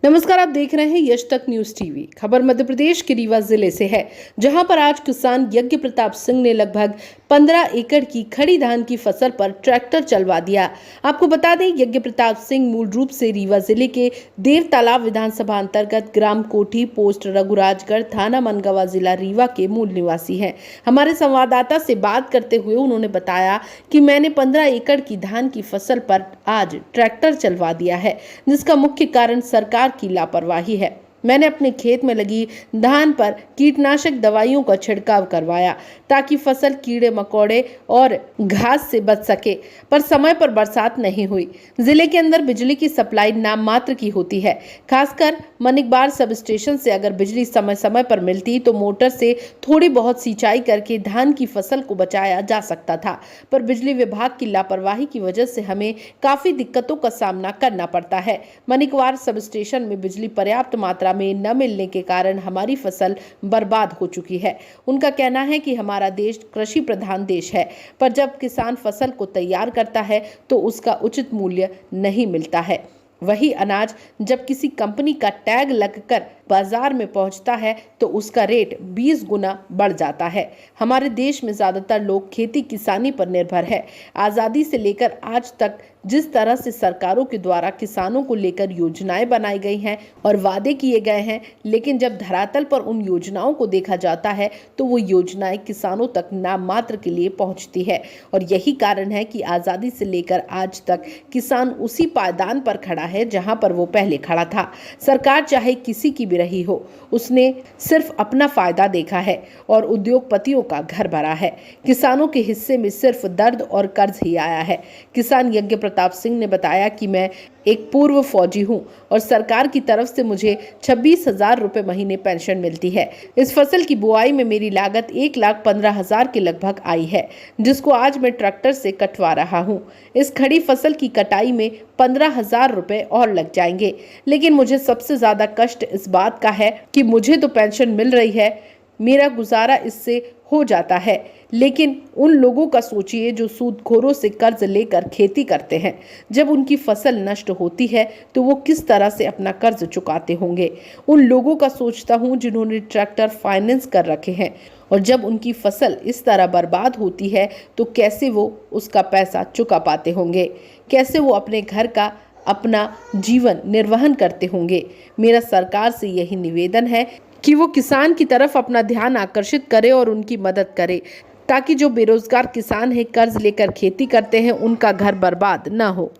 नमस्कार, आप देख रहे हैं यश तक न्यूज टीवी। खबर मध्य प्रदेश के रीवा जिले से है, जहां पर आज किसान यज्ञ प्रताप सिंह ने लगभग 15 एकड़ की खड़ी धान की फसल पर ट्रैक्टर चलवा दिया। आपको बता दें, यज्ञ प्रताप सिंह मूल रूप से रीवा जिले के देव तालाब विधानसभा अंतर्गत ग्राम कोठी, पोस्ट रघुराजगढ़, थाना मनगवा, जिला रीवा के मूल निवासी हैं। हमारे संवाददाता से बात करते हुए उन्होंने बताया कि मैंने 15 एकड़ की धान की फसल पर आज ट्रैक्टर चलवा दिया है, जिसका मुख्य कारण सरकार की लापरवाही है। मैंने अपने खेत में लगी धान पर कीटनाशक दवाइयों का छिड़काव करवाया ताकि फसल कीड़े मकोड़े और घास से बच सके, पर समय पर बरसात नहीं हुई। जिले के अंदर बिजली की सप्लाई नाम मात्र की होती है। खासकर मनिकबार सब स्टेशन से अगर बिजली समय समय पर मिलती तो मोटर से थोड़ी बहुत सिंचाई करके धान की फसल को बचाया जा सकता था, पर बिजली विभाग की लापरवाही की वजह से हमें काफी दिक्कतों का सामना करना पड़ता है। मनिकबार सब स्टेशन में बिजली पर्याप्त मात्रा में न मिलने के कारण हमारी फसल बर्बाद हो चुकी है। उनका कहना है कि हमारा देश कृषि प्रधान देश है, पर जब किसान फसल को तैयार करता है तो उसका उचित मूल्य नहीं मिलता है। वही अनाज जब किसी कंपनी का टैग लगकर बाजार में पहुंचता है तो उसका रेट 20 गुना बढ़ जाता है। हमारे देश में ज्यादातर लोग खेती किसानी पर निर्भर है। आजादी से लेकर आज तक जिस तरह से सरकारों के द्वारा किसानों को लेकर योजनाएं बनाई गई हैं और वादे किए गए हैं, लेकिन जब धरातल पर उन योजनाओं को देखा जाता है तो वो योजनाएं किसानों तक नाम मात्र के लिए पहुंचती है। और यही कारण है कि आजादी से लेकर आज तक किसान उसी पायदान पर खड़ा है जहां पर वो पहले खड़ा था। सरकार चाहे किसी की भी रही हो, उसने सिर्फ अपना फायदा देखा है और उद्योगपतियों का घर भरा है। किसानों के हिस्से में सिर्फ दर्द और कर्ज ही आया है। किसान यज्ञ प्रताप सिंह ने बताया कि मैं एक पूर्व फौजी हूं और सरकार की तरफ से मुझे 26,000 रुपए महीने पेंशन मिलती है। इस फसल की बुआई में मेरी लागत 1,15,000 के लगभग आई है, जिसको आज मैं ट्रैक्टर से कटवा रहा हूं। इस खड़ी फसल की कटाई में 15,000 रुपए और लग जाएंगे, लेकिन मुझे सबसे ज्यादा कष्ट इस बात का है कि मुझे तो पेंशन मिल रही है, मेरा गुजारा इससे हो जाता है, लेकिन उन लोगों का सोचिए जो सूदखोरों से कर्ज लेकर खेती करते हैं। जब उनकी फसल नष्ट होती है तो वो किस तरह से अपना कर्ज चुकाते होंगे। उन लोगों का सोचता हूँ जिन्होंने ट्रैक्टर फाइनेंस कर रखे हैं, और जब उनकी फसल इस तरह बर्बाद होती है तो कैसे वो उसका पैसा चुका पाते होंगे, कैसे वो अपने घर का अपना जीवन निर्वहन करते होंगे। मेरा सरकार से यही निवेदन है कि वो किसान की तरफ अपना ध्यान आकर्षित करे और उनकी मदद करे, ताकि जो बेरोजगार किसान हैं, कर्ज लेकर खेती करते हैं, उनका घर बर्बाद ना हो।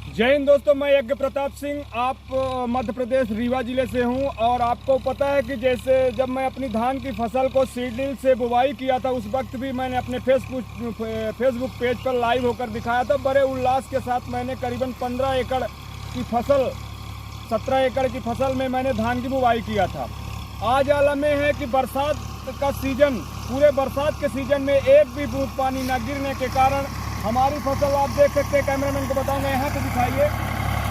जय हिंद दोस्तों, मैं यज्ञ प्रताप सिंह आप मध्य प्रदेश रीवा जिले से हूं। और आपको पता है कि जैसे जब मैं अपनी धान की फसल को सीडलिंग से बुवाई किया था, उस वक्त भी मैंने अपने फेसबुक पेज पर लाइव होकर दिखाया था। बड़े उल्लास के साथ मैंने करीबन 15 एकड़ की फसल 17 एकड़ की फसल में मैंने धान की बुवाई किया था। आज आलम में है कि बरसात का सीजन, पूरे बरसात के सीजन में एक भी बूंद पानी न गिरने के कारण हमारी फसल, आप देख सकते हैं, कैमरामैन को बताऊंगा, यहाँ पे दिखाइए,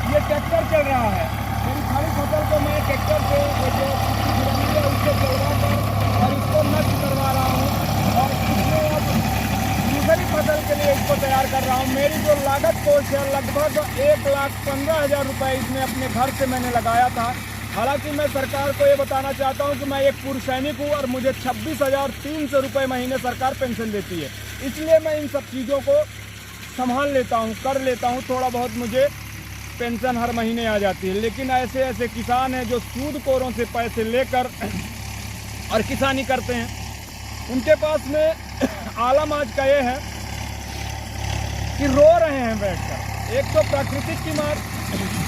ये ट्रैक्टर चल रहा है। मेरी सारी फसल को मैं ट्रैक्टर से उससे चलवा कर और इसको नष्ट करवा रहा हूँ, और इसमें अब दूसरी फसल के लिए इसको तैयार कर रहा हूँ। मेरी जो लागत कोस्ट है लगभग 1,15,000 रुपये इसमें अपने घर से मैंने लगाया था। हालांकि मैं सरकार को ये बताना चाहता हूँ कि मैं एक पूर्व सैनिक हूँ और मुझे 26,300 रुपये महीने सरकार पेंशन देती है, इसलिए मैं इन सब चीज़ों को संभाल लेता हूँ, कर लेता हूँ। थोड़ा बहुत मुझे पेंशन हर महीने आ जाती है। लेकिन ऐसे ऐसे किसान हैं जो सूदखोरों से पैसे लेकर और किसानी करते हैं, उनके पास में आलम आज का ये है कि रो रहे हैं बैठकर। एक तो प्राकृतिक की मार,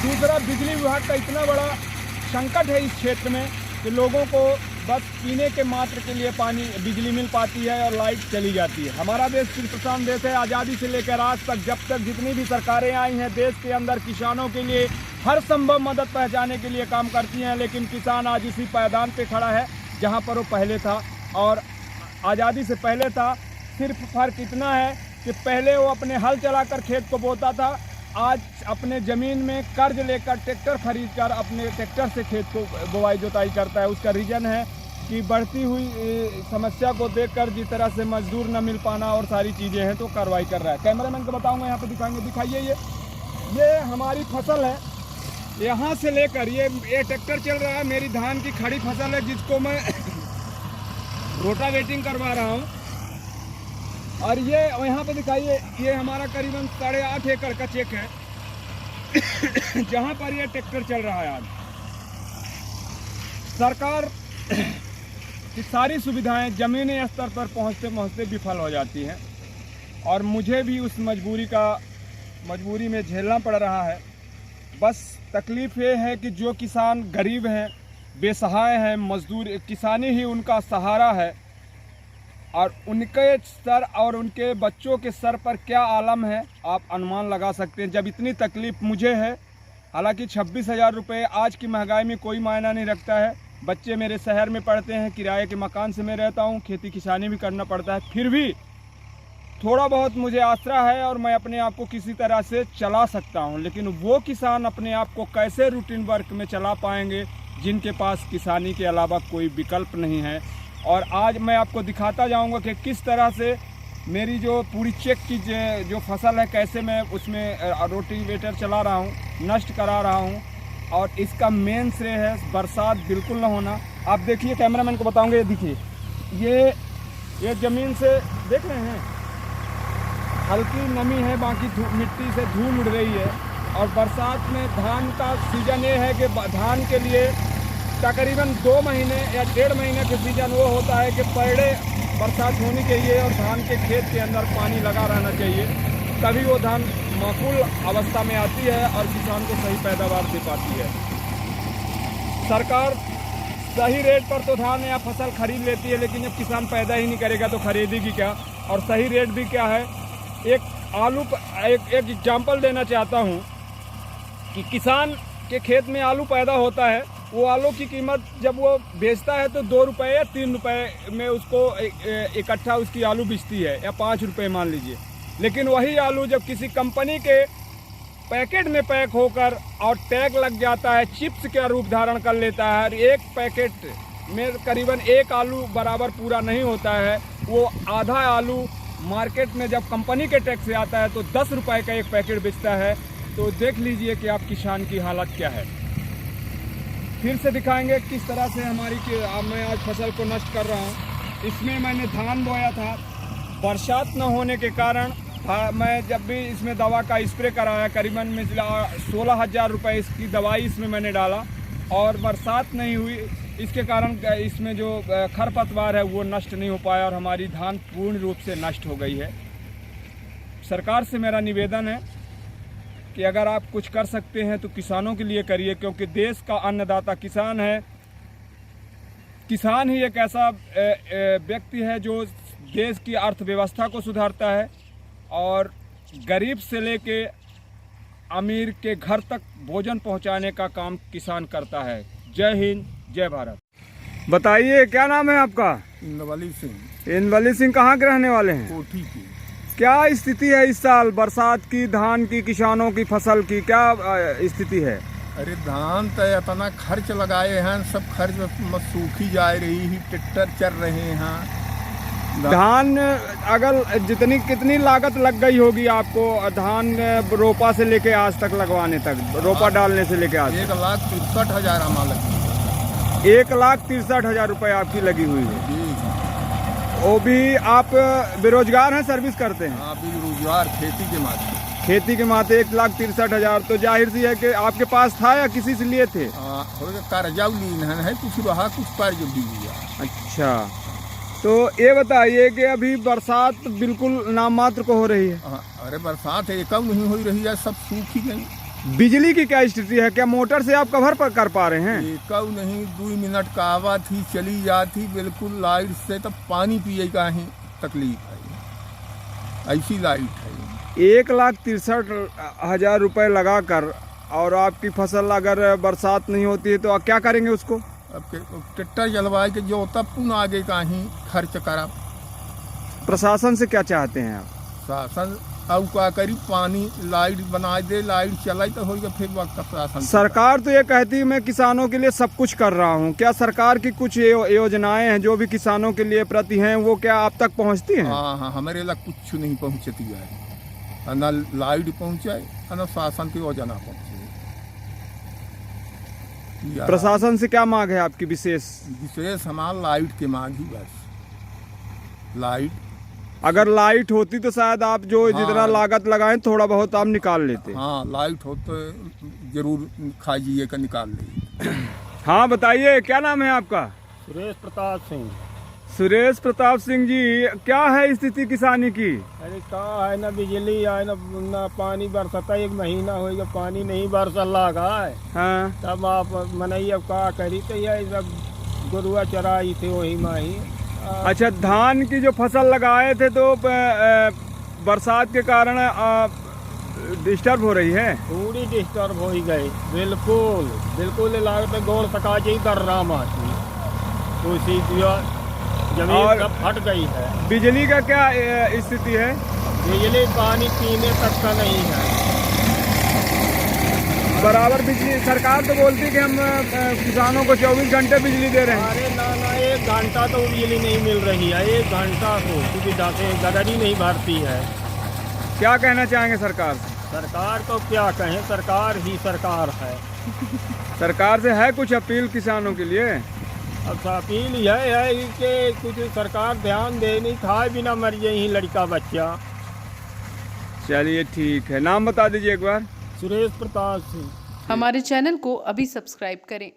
दूसरा बिजली विभाग का इतना बड़ा संकट है इस क्षेत्र में कि लोगों को बस पीने के मात्र के लिए पानी, बिजली मिल पाती है और लाइट चली जाती है। हमारा देश कृषि प्रधान देश है। आज़ादी से लेकर आज तक जब तक जितनी भी सरकारें आई हैं, देश के अंदर किसानों के लिए हर संभव मदद पहुंचाने के लिए काम करती हैं, लेकिन किसान आज इसी पायदान पे खड़ा है जहां पर वो पहले था और आज़ादी से पहले था। सिर्फ फर्क इतना है कि पहले वो अपने हल चलाकर खेत को बोता था, आज अपने ज़मीन में कर्ज लेकर ट्रैक्टर खरीद कर अपने ट्रैक्टर से खेत को बुवाई जोताई करता है। उसका रीज़न है कि बढ़ती हुई समस्या को देखकर जिस तरह से मजदूर न मिल पाना और सारी चीज़ें हैं तो कार्रवाई कर रहा है। कैमरामैन को बताऊंगा, यहाँ पे दिखाएंगे, दिखाइए, ये हमारी फसल है। यहाँ से लेकर ये ट्रैक्टर चल रहा है, मेरी धान की खड़ी फसल है जिसको मैं रोटावेटिंग करवा रहा हूँ। और ये यहाँ पे दिखाइए, ये हमारा करीबन 8.5 एकड़ का चेक है जहाँ पर ये ट्रैक्टर चल रहा है। आज सरकार की सारी सुविधाएं जमीनी स्तर पर पहुँचते पहुँचते विफल हो जाती हैं और मुझे भी उस मजबूरी में झेलना पड़ रहा है। बस तकलीफ ये है कि जो किसान गरीब हैं, बेसहाय हैं, मजदूर, किसानी ही उनका सहारा है और उनके सर और उनके बच्चों के सर पर क्या आलम है आप अनुमान लगा सकते हैं। जब इतनी तकलीफ मुझे है, हालांकि 26,000 रुपये आज की महंगाई में कोई मायना नहीं रखता है। बच्चे मेरे शहर में पढ़ते हैं, किराए के मकान से मैं रहता हूँ, खेती किसानी भी करना पड़ता है, फिर भी थोड़ा बहुत मुझे आसरा है और मैं अपने आप को किसी तरह से चला सकता हूं। लेकिन वो किसान अपने आप को कैसे रूटीन वर्क में चला पाएंगे जिनके पास किसानी के अलावा कोई विकल्प नहीं है। और आज मैं आपको दिखाता जाऊंगा कि किस तरह से मेरी जो पूरी चेक की जो फसल है, कैसे मैं उसमें रोटावेटर चला रहा हूँ, नष्ट करा रहा हूँ। और इसका मेन श्रेय है बरसात बिल्कुल ना होना। आप देखिए, कैमरामैन को बताऊँगा, ये देखिए, ये ज़मीन से देख रहे हैं हल्की नमी है, बाकी मिट्टी से धूल उड़ रही है। और बरसात में धान का सीजन ये है कि धान के लिए तकरीबन 2 महीने या 1.5 महीने के सीजन वो होता है कि पहले बरसात होनी चाहिए और धान के खेत के अंदर पानी लगा रहना चाहिए, तभी वो धान माकूल अवस्था में आती है और किसान को सही पैदावार दे पाती है। सरकार सही रेट पर तो धान या फसल खरीद लेती है, लेकिन जब किसान पैदा ही नहीं करेगा तो खरीदेगी क्या। और सही रेट भी क्या है, एक एग्जाम्पल देना चाहता हूँ कि किसान के खेत में आलू पैदा होता है, वो आलू की कीमत जब वो बेचता है तो 2 रुपये या 3 रुपये में उसको इकट्ठा उसकी आलू बिकती है, या 5 रुपये मान लीजिए। लेकिन वही आलू जब किसी कंपनी के पैकेट में पैक होकर और टैग लग जाता है, चिप्स का रूप धारण कर लेता है, और एक पैकेट में करीबन 1 आलू बराबर पूरा नहीं होता है, वो आधा आलू मार्केट में जब कंपनी के टैक्स से आता है तो 10 रुपये का एक पैकेट बेचता है। तो देख लीजिए कि आप किसान की हालत क्या है। फिर से दिखाएंगे किस तरह से मैं आज फसल को नष्ट कर रहा हूँ। इसमें मैंने धान बोया था, बरसात न होने के कारण मैं जब भी इसमें दवा का स्प्रे कराया, करीबन 16,000 रुपये इसकी दवाई इसमें मैंने डाला और बरसात नहीं हुई, इसके कारण इसमें जो खरपतवार है वो नष्ट नहीं हो पाया और हमारी धान पूर्ण रूप से नष्ट हो गई है। सरकार से मेरा निवेदन है कि अगर आप कुछ कर सकते हैं तो किसानों के लिए करिए, क्योंकि देश का अन्नदाता किसान है। किसान ही एक ऐसा व्यक्ति है जो देश की अर्थव्यवस्था को सुधारता है और गरीब से लेके अमीर के घर तक भोजन पहुंचाने का काम किसान करता है। जय हिंद, जय भारत। बताइए, क्या नाम है आपका? इंद्रवली सिंह। इंद्रवली सिंह कहाँ के रहने वाले हैं? कोठी की। क्या स्थिति है इस साल बरसात की, धान की, किसानों की फसल की क्या स्थिति है? अरे धान तो इतना खर्च लगाए हैं, सब खर्च सूखी जा रही है, ट्रैक्टर चल रहे हैं। धान अगर कितनी लागत लग गई होगी आपको धान रोपा से लेके आज तक लगवाने तक, रोपा डालने से लेके आज? 1,63,000 हमारा लगी। 1,63,000 रुपये आपकी लगी हुई है। वो भी आप बेरोजगार हैं, सर्विस करते हैं? हाँ, बेरोजगार, खेती के माथे। खेती के माथे 1,63,000, तो जाहिर सी है कि आपके पास था या किसी से लिए थे? कर्जा है, कुछ रहा, कुछ कर्ज भी लिया। अच्छा, तो ये बताइए कि अभी बरसात बिल्कुल नाम मात्र को हो रही है। अरे बरसात एक नहीं हो रही है, सब सूख ही गई। बिजली की क्या स्थिति है? क्या मोटर से आप कवर पर कर पा रहे हैं? एक नहीं, 2 मिनट का आवा थी, चली जाती बिल्कुल लाइट से, तब पानी पिए का ही तकलीफ है, ऐसी लाइट है। 1,63,000 रुपये लगा कर और आपकी फसल अगर बरसात नहीं होती है तो आप क्या करेंगे उसको? अब ट्रैक्टर जलवाए के जो तब पुनः आगे का ही खर्च करा। प्रशासन से क्या चाहते हैं आप? शासन अब क्या करी, पानी लाइट बना दे, लाइट चलाई तो होगा, फिर वक्त प्रशासन। सरकार तो ये कहती है मैं किसानों के लिए सब कुछ कर रहा हूँ, क्या सरकार की कुछ योजनाएं हैं जो भी किसानों के लिए प्रति हैं वो क्या आप तक पहुँचती हैं? हाँ, हमारे लग कुछ नहीं पहुँचती है, न लाइट पहुँचाए न शासन की योजना पहुँचे। किया। प्रशासन से क्या मांग है आपकी विशेष? विशेष हमारा लाइट के मांग ही बस, लाइट। अगर लाइट होती तो शायद आप जो हाँ। जितना लागत लगाएं थोड़ा बहुत आप निकाल लेते। हाँ, लाइट हो तो जरूर खाइए का निकाल लीजिए। हाँ बताइए, क्या नाम है आपका? सुरेश प्रताप सिंह। सुरेश प्रताप सिंह जी, क्या है स्थिति किसानी की? अरे कहा है ना बिजली है ना पानी बरसता, 1 महीना हो गया पानी नहीं बरसल लगा है। हाँ, तब आप मनई अब का करी तो यही सब गुरुआ चराई थे वही माही। अच्छा, धान की जो फसल लगाए थे तो बरसात के कारण डिस्टर्ब हो रही है। पूरी डिस्टर्ब हो ही गई, बिल्कुल बिल्कुल लागत गोल सका जी दर्रा माची तो उसी जमीन और सब फट गई है। बिजली का क्या स्थिति है? बिजली पानी पीने तक का नहीं है। बराबर बिजली सरकार तो बोलती है कि हम किसानों को 24 घंटे बिजली दे रहे हैं। अरे ना 1 घंटा तो बिजली नहीं मिल रही है, 1 घंटा को सुविधा से गदर ही नहीं भरती है। क्या कहना चाहेंगे सरकार से? सरकार को क्या कहें, सरकार ही सरकार है। सरकार से है कुछ अपील किसानों के लिए? अब अपील यह है कि कुछ सरकार ध्यान दे, नहीं खाए बिना मर जाए लड़का बच्चा। चलिए ठीक है, नाम बता दीजिए एक बार। सुरेश प्रताप सिंह। हमारे चैनल को अभी सब्सक्राइब करें।